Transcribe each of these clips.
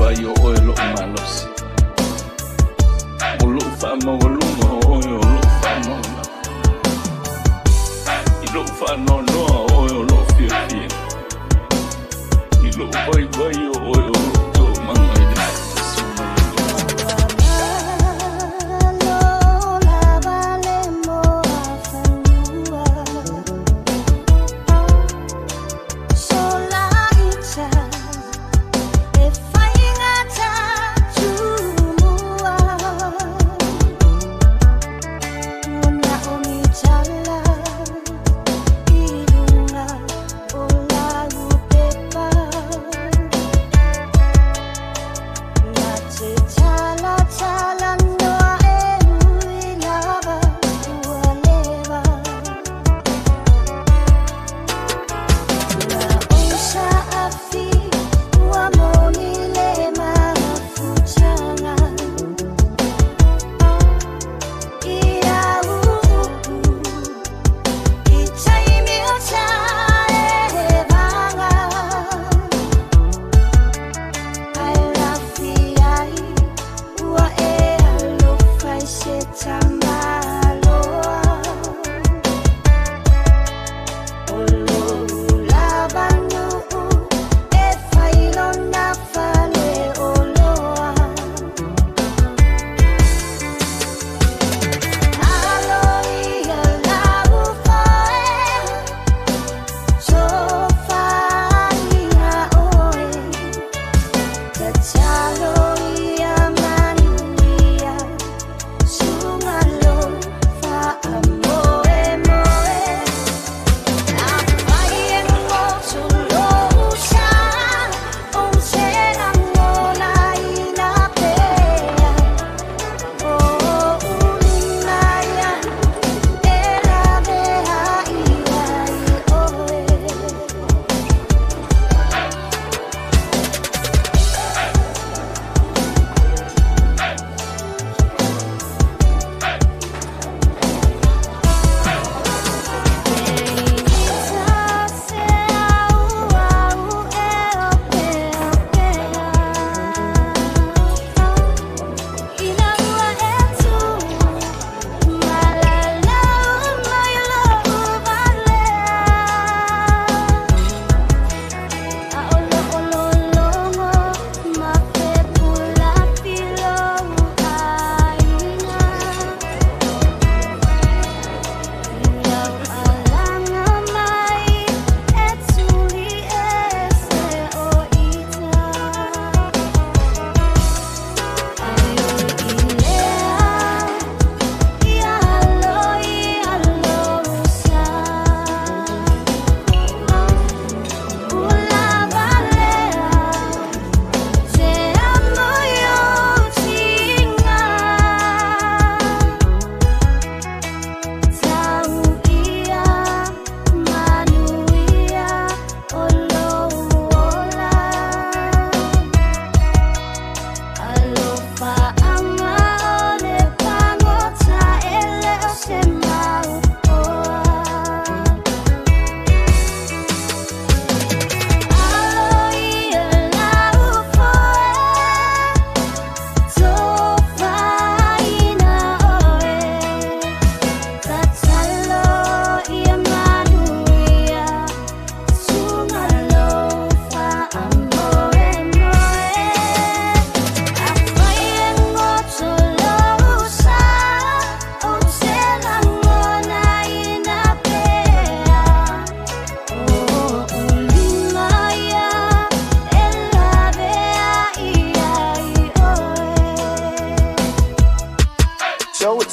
bayo o lo malosi ulu fa mo ulu mo o lo fa no ilo fa no no o lo fi fi ilo bayo o lo to mangai de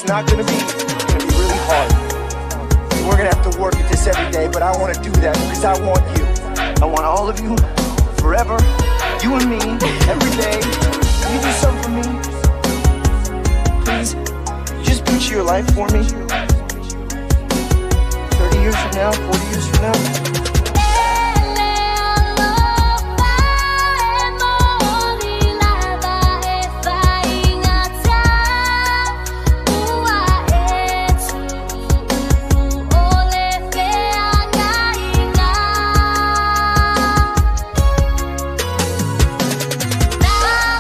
It's not gonna be really hard. We're gonna have to work at this every day, but I wanna do that because I want you. I want all of you, forever, you and me, every day. Can you do something for me? Please, just picture your life for me. 30 years from now, 40 years from now. Now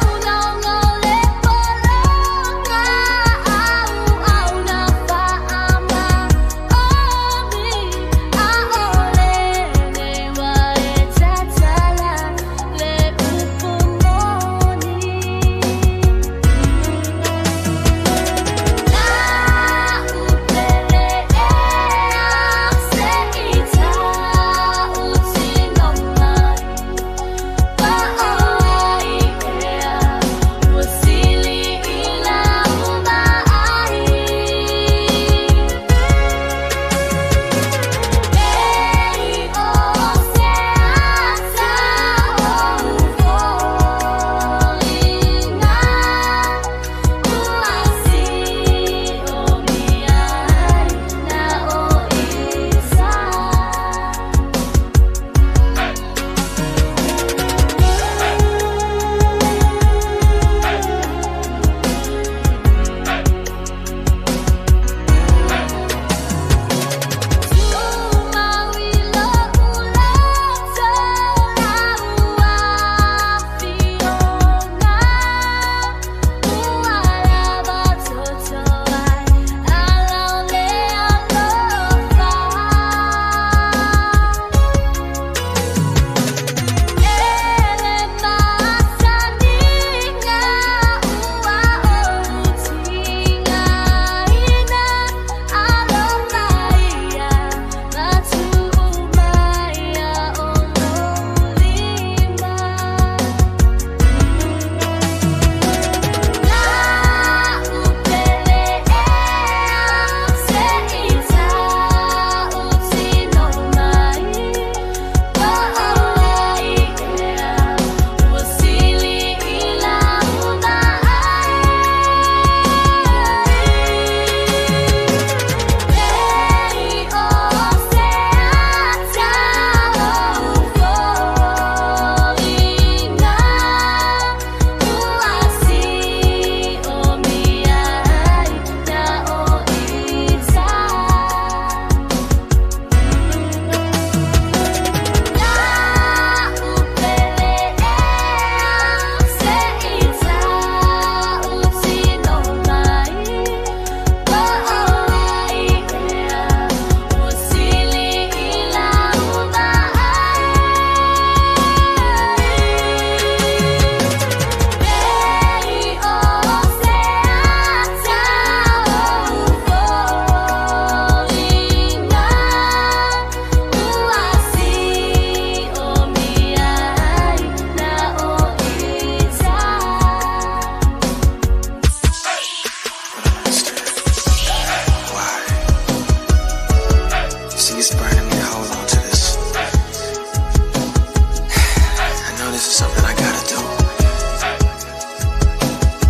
this is something I gotta do.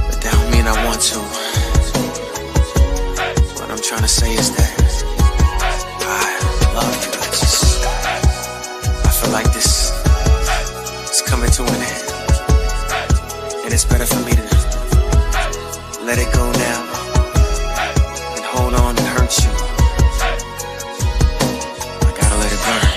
But that don't mean I want to. What I'm trying to say is that I love you. I feel like this is coming to an end. And it's better for me to let it go now and hold on and hurt you. I gotta let it burn.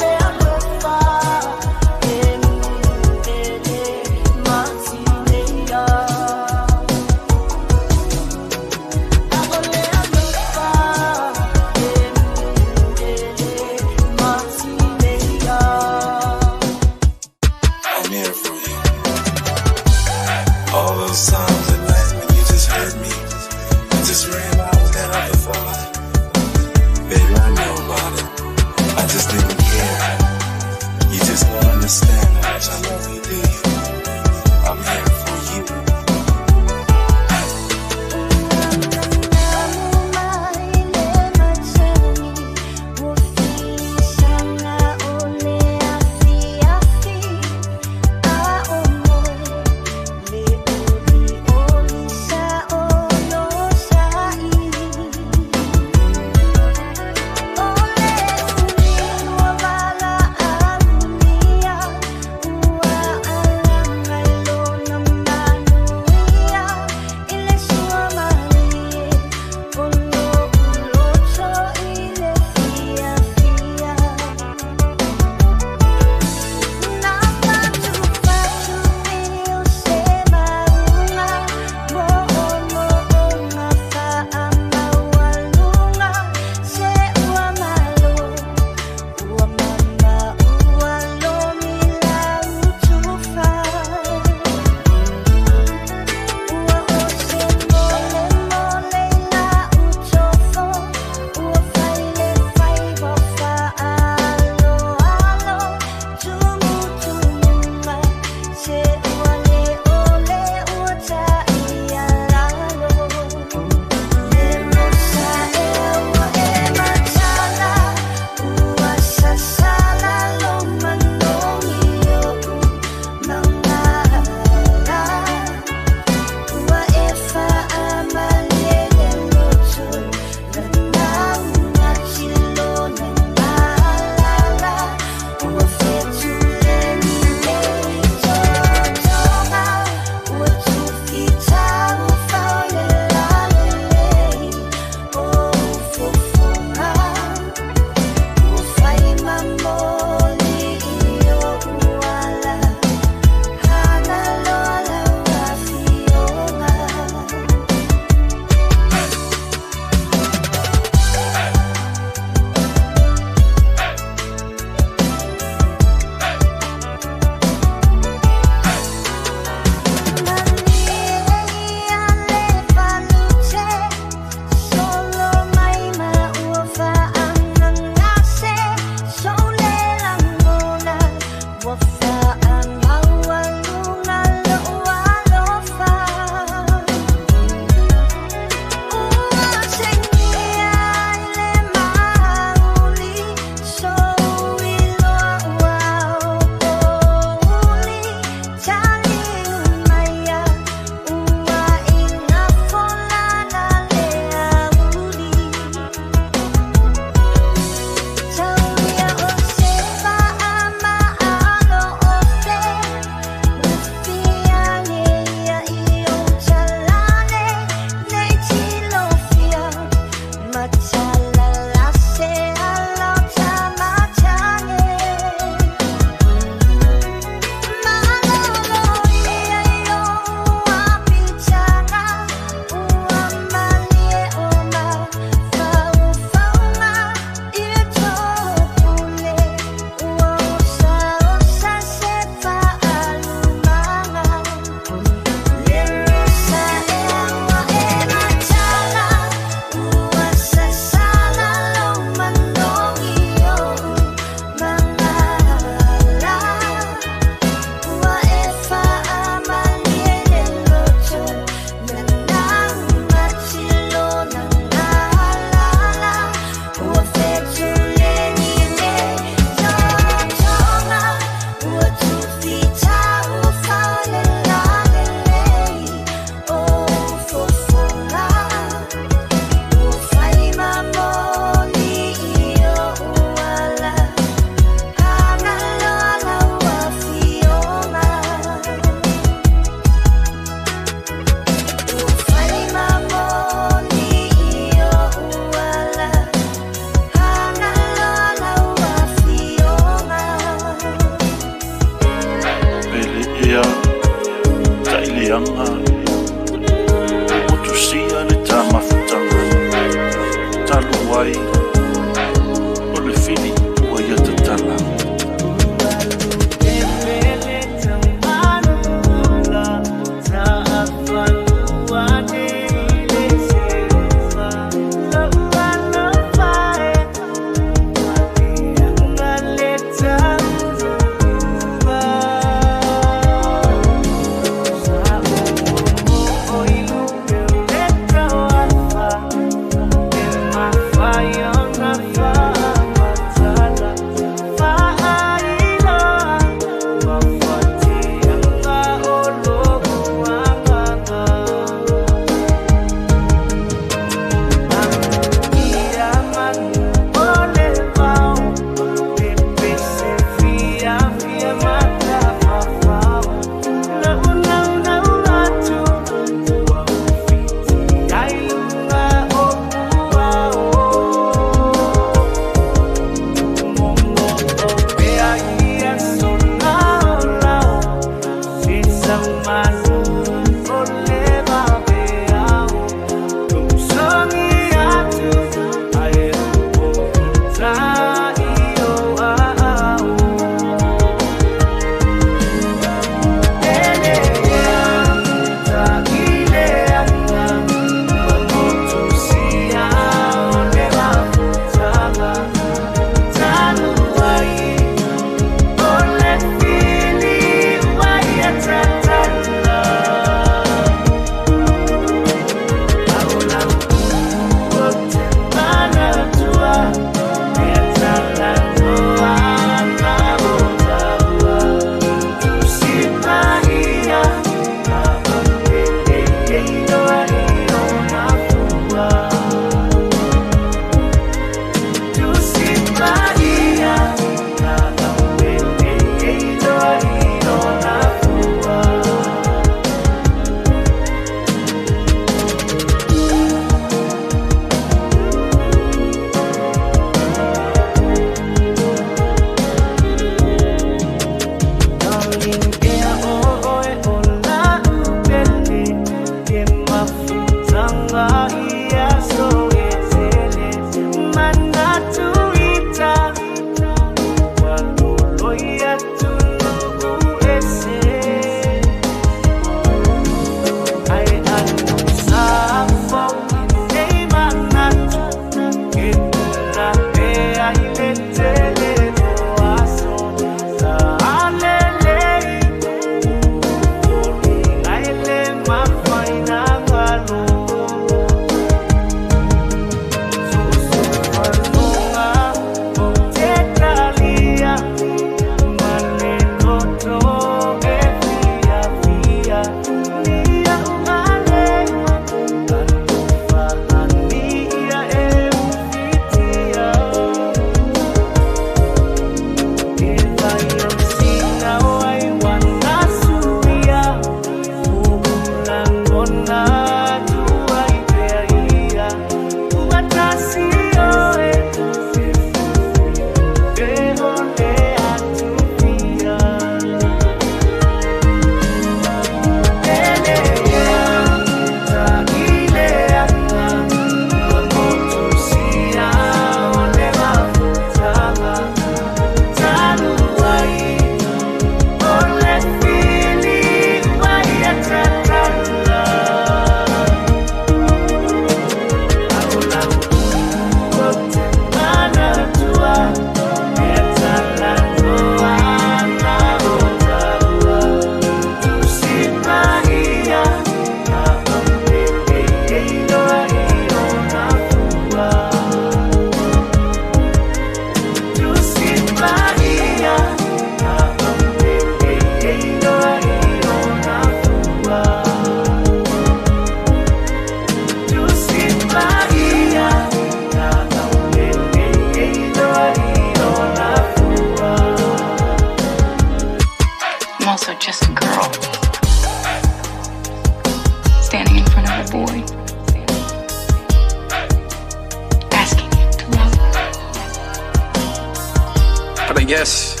guess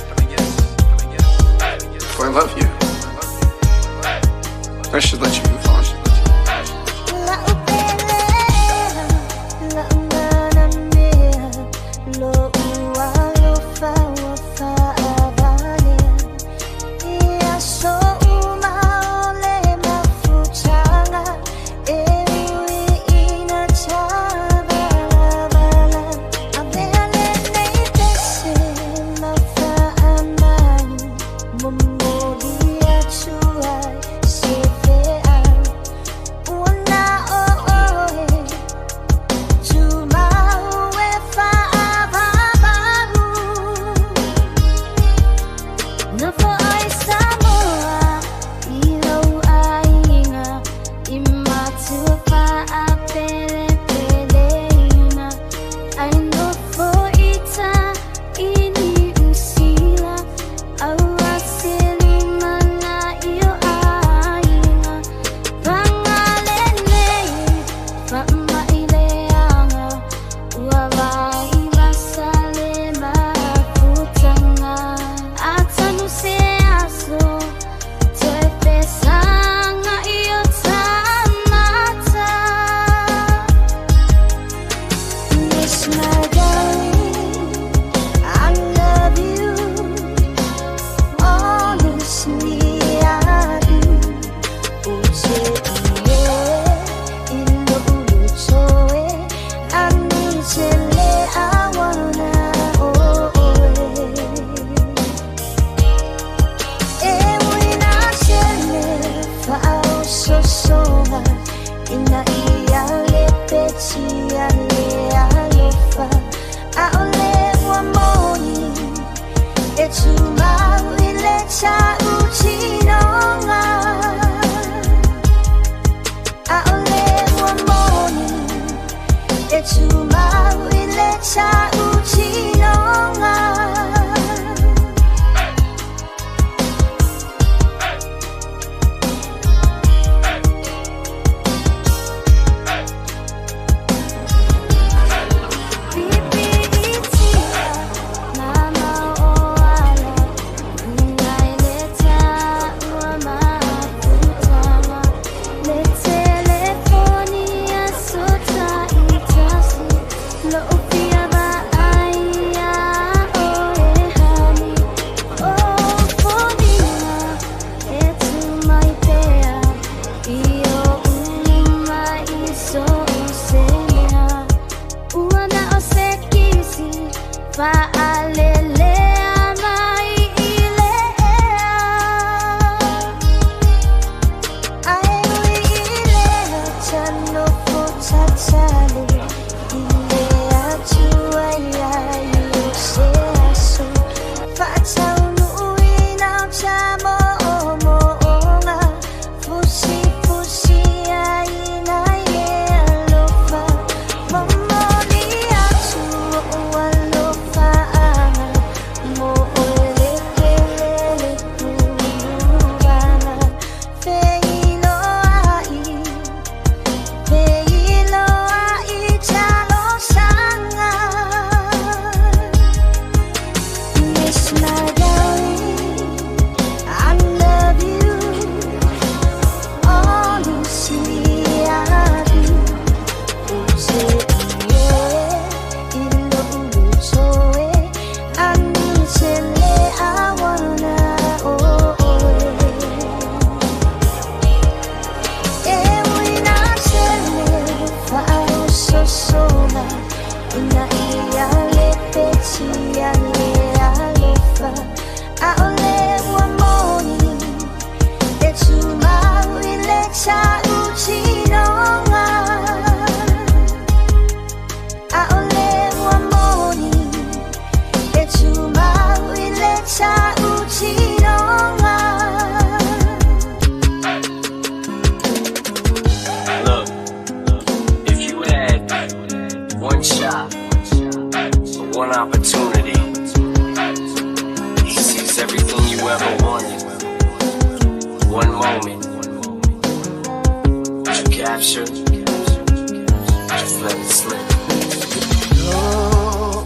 if I love you, I should let you move on. one opportunity. He sees everything you ever wanted. One moment. Would you capture? Just let it slip. No,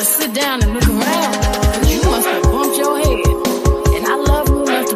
Sit down and look around. You must have bumped your head. And I love you enough to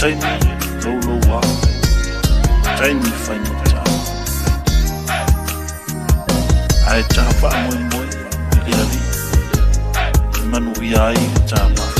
taimi lolo wa taimi faini cha ai cha fa moi moi ali manu ai cha ma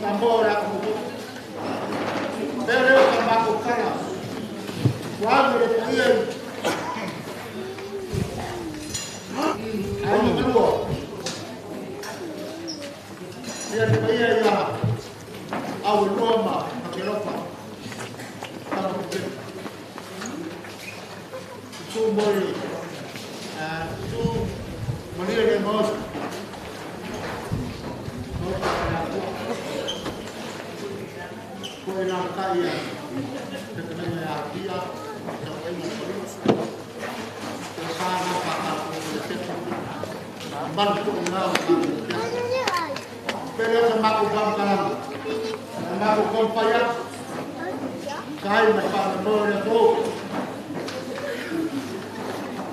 tambor aku. Pero tambako kana. Wag mo iyan. Ay dua. Dia dibayar ya. Awal loma pakiropa. Kalau itu boleh. Itu Maria de Mos. Kau nak kaya, terkena ya dia, terkena polis, terkena pakar polis, bantu orang. Pero sama kubang kalam, sama kubang payah, kaya macam mana tu?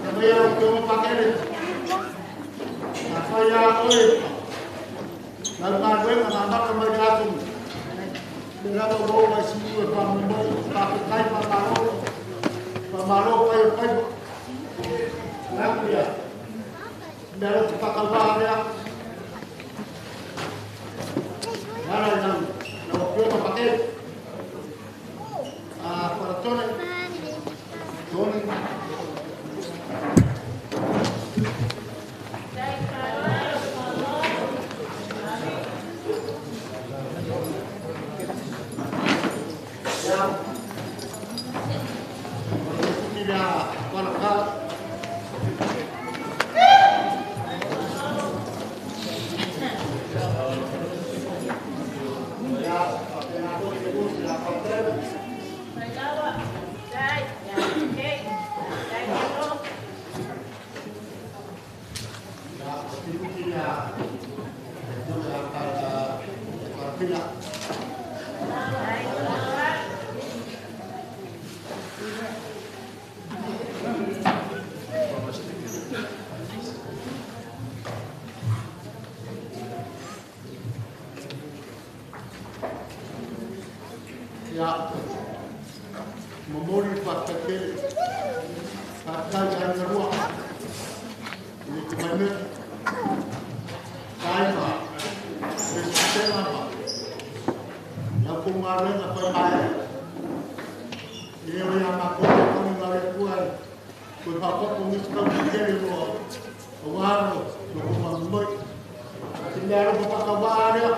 Namanya orang pakai ni, saya oleh, lalu ada nama kembali aku. Bila bawa masih pamalo, pakai pamalo kayu. Lalu ya, dalam cepat kabar ya. Mana yang nak kita pakai? Peraturan, toning. Ya, memori pakai yang kedua ini kemana? Kaya, sistem apa? Yang pengaruh apa kaya? Ini yang aku mengaruh kuat. Berapa pengisahkan menjadi luar, pengaruh, berkumandoi. Tinggal berapa kabar ya?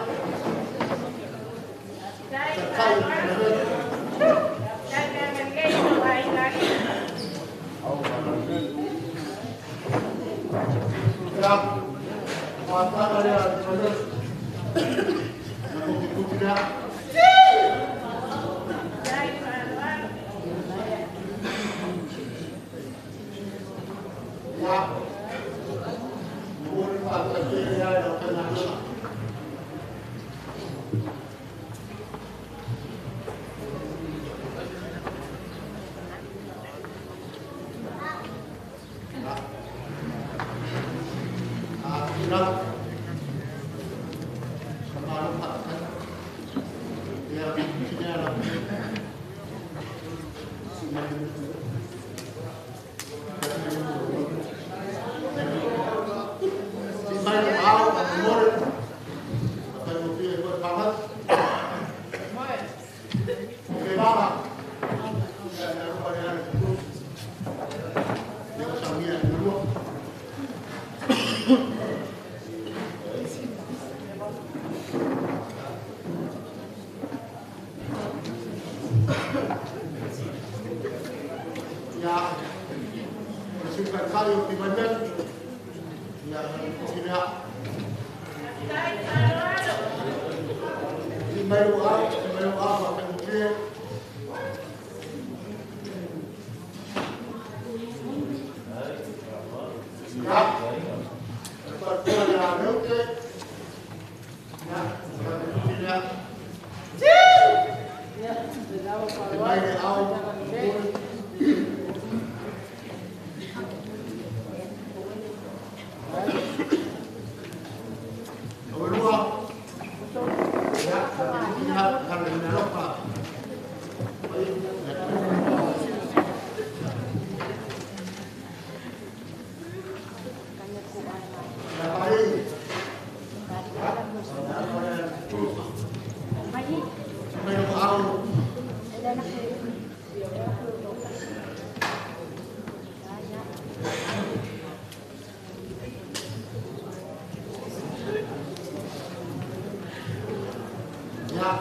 Ya,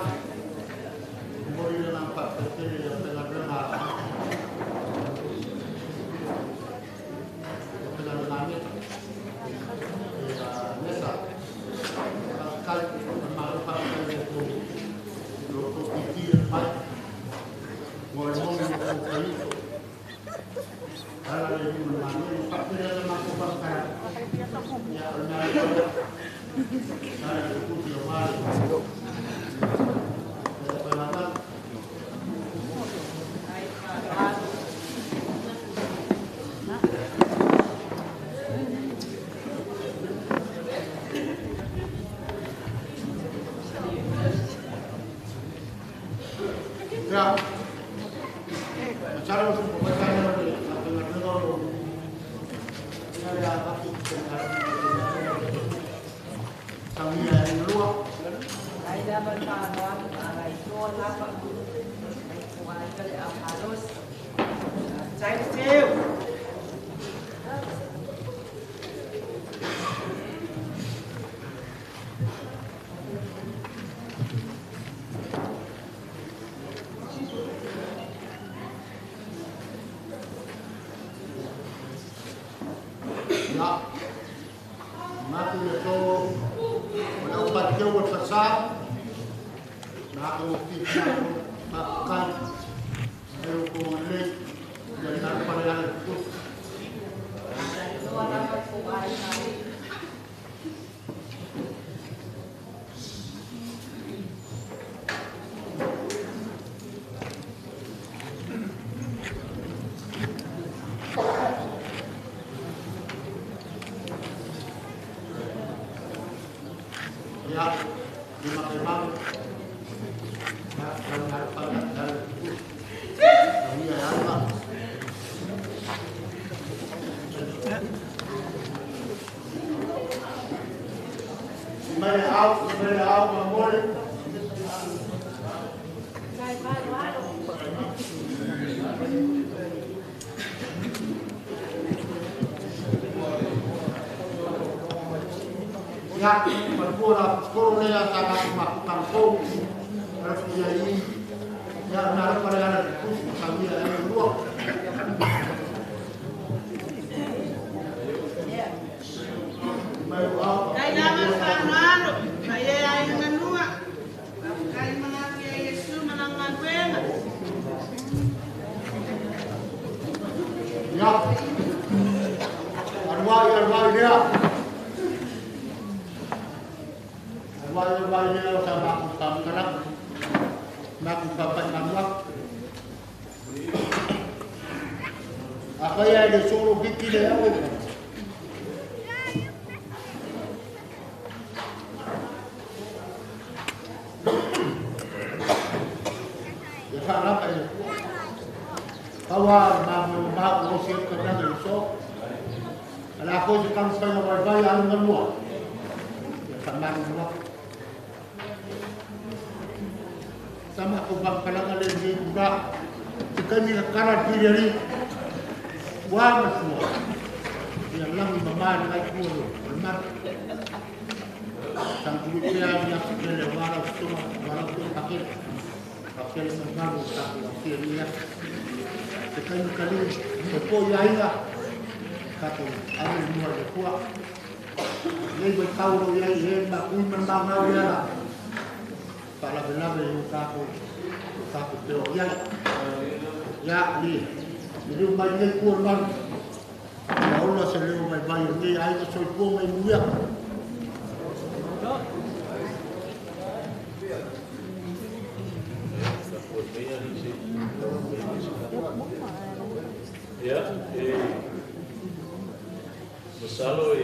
boleh nampak seperti yang tengah dengar. Tengah dengar ni, biasa. Kalau bermalu pada itu, loko pikir baik, ngomong yang baik. Kalau dia bermalu, pasti dia mampu bangkit. Ya, benar. Kalau itu dia malu. Ya, cara untuk pembacaannya ini adalah menurut saya aku kami yang luar. Ada berkawan, ada itu apa? Ada harus cek cek. Ya, mati itu mendapat jauh besar. Nak kita makan hukuman ini dan daripada yang itu. Ya, memang dan daripada dari itu. Kami apa? Mereka memboleh. Ya, berkurang kurangnya sangat kampung. Berpunyai yang menaruh pada anak itu kami yang luar. Kaya naman sa ano, kaya ay nanua, kaya mga kaya Yesu manangan pena. Ya, arwah dia. Arwah dia sama kanak, maku papan manwak. Apa yang disuruh bikin dia apa? Apa ya? Kawal mau siap kerja besok. Kalau aku sekarang saya berbayar yang kedua, tenang dulu. Sama aku bangkalan ada di juga. Jika ni karat diri, wah semua. Yang lagi memang lagi dulu, memang. Sang kuliah yang sudah walau semua, walau pun pakai. Pakai memang tak pakai dia. Sekali kali sepoi aja. Kata, ada luar kuat. Ini bertahu dia ini makui memang dia lah. Kalau benar dia takut tu ya ni. Jadi banyak kurban. Allah selalu banyak dia aja soal pun main mulia. Ya, masalo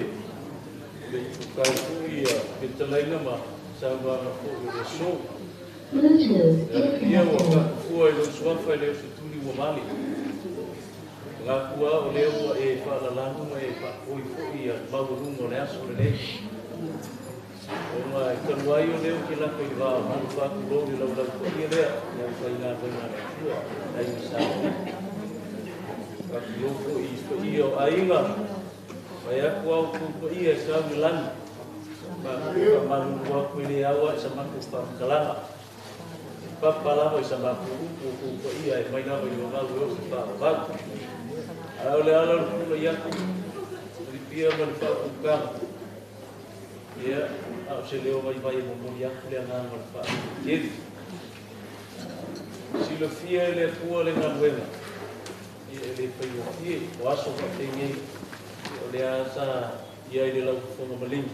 bukan kuya kita lain nama sama so. Dia waktu kuya itu suami dia setuli wamali. Ngakua oleh pak lalu pak kuya mau rungo ni asal ni. Oma keluayu dia kila kuya manfaat dulu di laut kuya dia yang saya dengar kuya dari sana. Loko iyo ainga kaya kuau ku iya sa milan malu kuau ini awak sama ku kelana papala mai sama ku ia mai na mai na lu ba ole ala lu ia dia manfaatkan ia auxilio mai mai mo ia leanga manfaat jadi si lo fia le tua le ngawenga ia le paio fia waso ka tengi ole asa ia ile lau fonga maling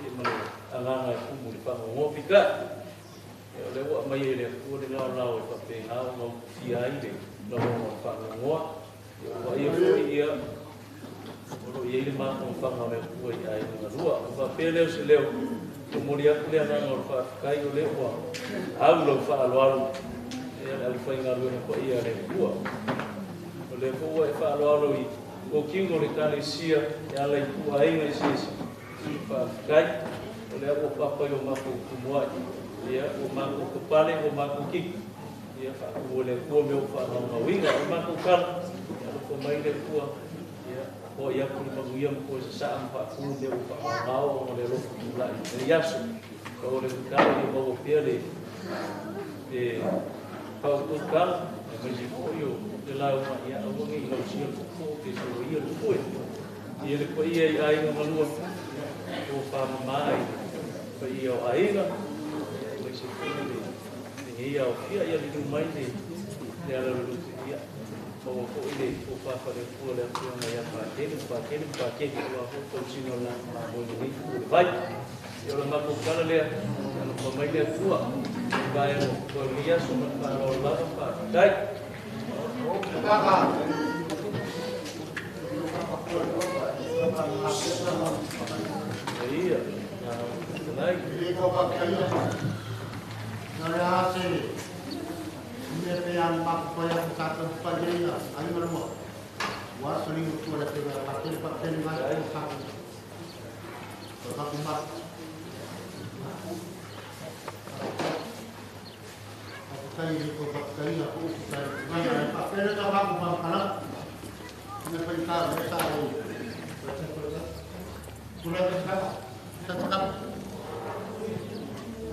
ia malo anganga ku mo pa mo pika ole wa mai le tua le lau pa pe ha mo fia ile no mo pa mo wa ia ia o ia ile ma ko fa ma ko ia ai na rua fa pele se leo ko moria le na no fa kai o le wa au lo fa lo alu ia au fa nga lo ko ia le rua o le ko wa fa lo alu i ko kingo le kale sia ia le ku ai na sis fa kai o le ko pa pa yo ma ko mo ia o ma ko pale o ma ko ki ia fa ko le ko me o fa ma winga o ma ko kal ko mai le ku o ia ku maguia ko sa ampa ku de o pa ngao o le lo la e yasu ko le ka i mo piele e pa o ka me ji ko yo de la o ia o ngi lo si ko ke so ia lo ko e le ko ia ai no malu o pa mai pa ia o ai na ko si ko le ia o ia le mai de ya lo ia o ko ile o pa pa le ko le ko na ya pa ke ko ko sino la ma mo ni vai yo la ma ko kala le no ko mai le tua vai ko ria so ma pa lo la pa dai iya naik ko pa kayo na ya se ini yang makhluk yang satu pagi ani malu wasling tu ada pakai mana satu mak aku tadi ko pakai aku mana pakai itu aku makan ini perintah biasa sudah tetap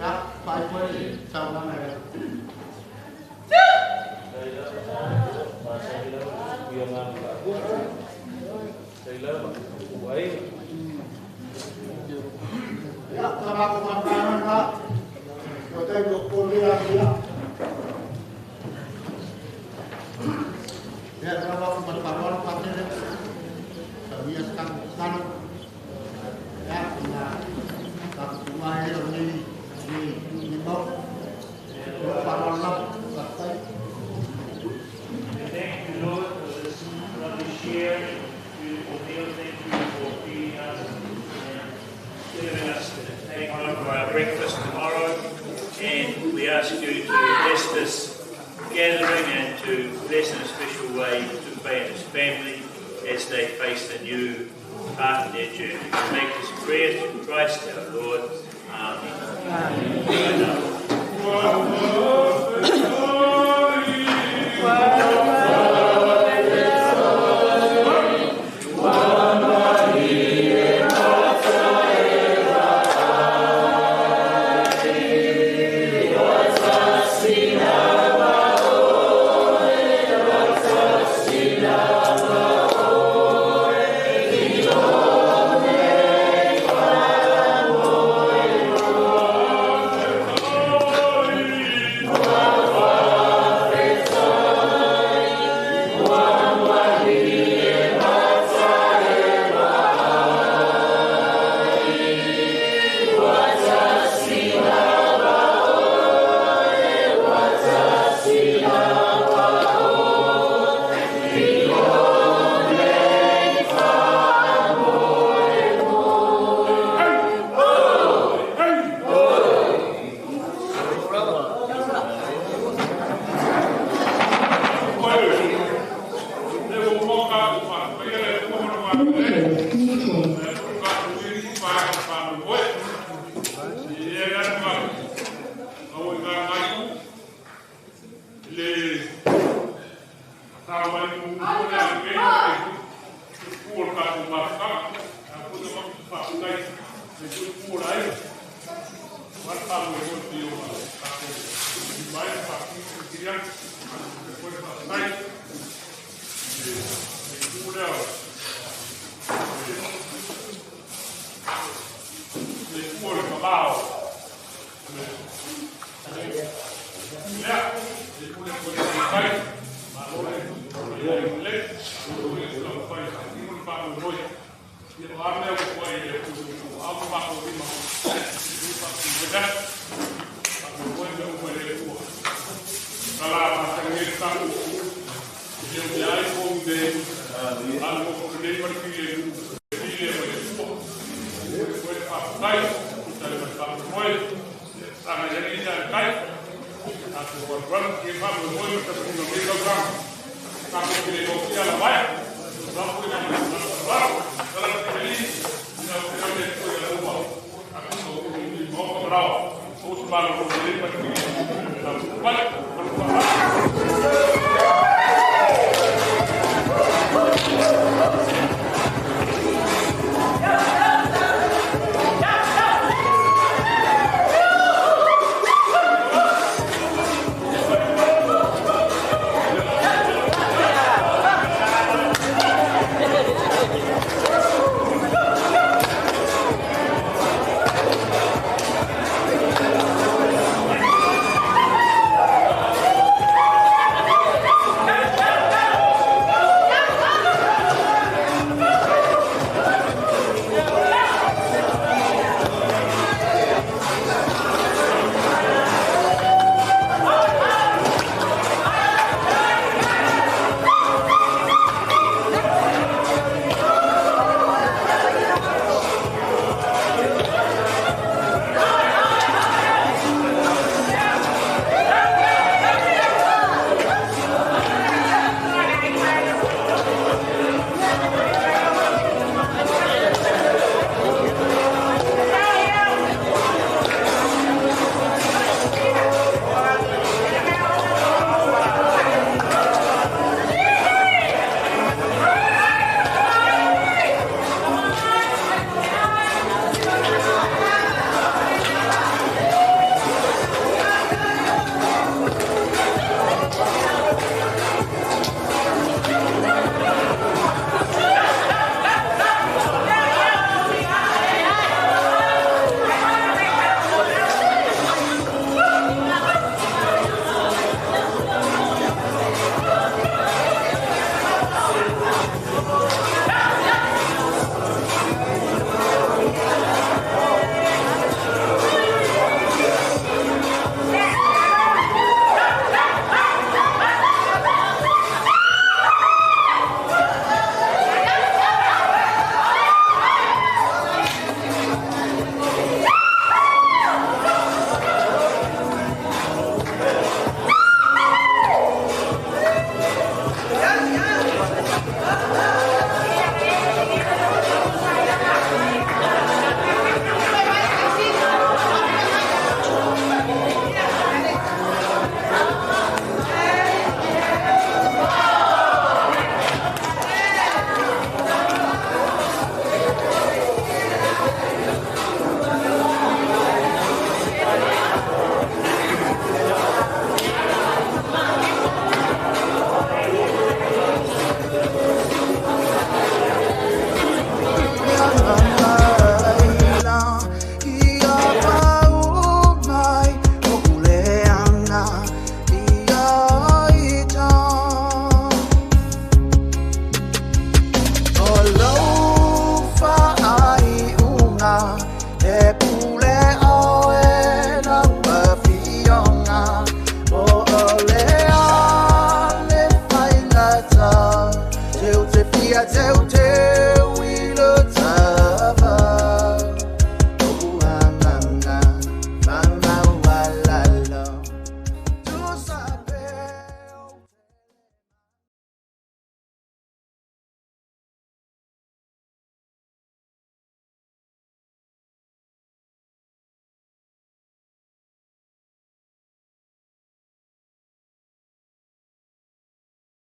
ya pakai pun sama mana ya sama aku makanan Pak kita itu kuliah ya sama aku makanan pakai biasa kan ya tak cuma ini di bawah paralah pakai share beautiful meal. Thank you for feeding us and giving us to take home for our breakfast tomorrow. And we ask you to bless this gathering and to bless in a special way Tupai and his family as they face the new part of their journey. We make this prayer through Christ our Lord. Amen. Bravo,